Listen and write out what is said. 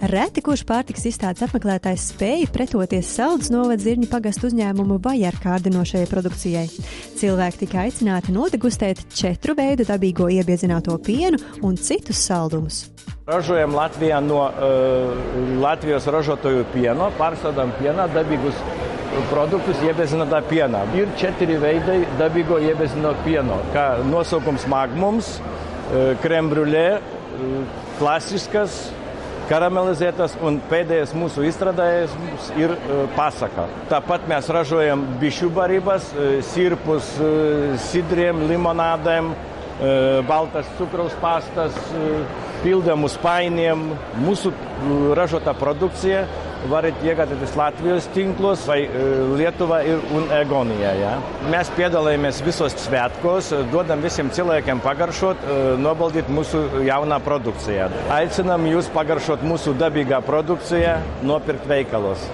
Reti kurš pārtikas izstādes apmeklētājs spēja pretoties Saldus novada Zirņu pagasta uzņēmumu Vajar kārdinošajai produkcijai. Cilvēki tika aicināti nodegustēt 4 veidu dabīgo iebiezināto pienu un citus saldumus. Ražojam Latvijā no Latvijas ražotoju pieno, pārsādām pienā dabīgus produktus iebiezinātā pienā. Ir 4 veidi dabīgo iebiezināto pieno, kā nosaukums Magnums, krem brulē, klasiskas, karamelizētas un pēdējais mūsu izstrādājums ir pasaka. Tāpat mēs ražojam bišu barības, sirpus, sidriem, limonādēm, baltas cukraus pastas, pildamus painiem. Mūsu ražotā produkcija varat iegādāties Latvijas tinklos vai Lietuvā un Egonijā. Ja? Mēs piedalāmies visos svētkos, dodam visiem cilvēkiem pagaršot, nobaldīt mūsu jaunā produkcijā. Aicinām jūs pagaršot mūsu dabīgā produkcijā, nopirkt veikalos.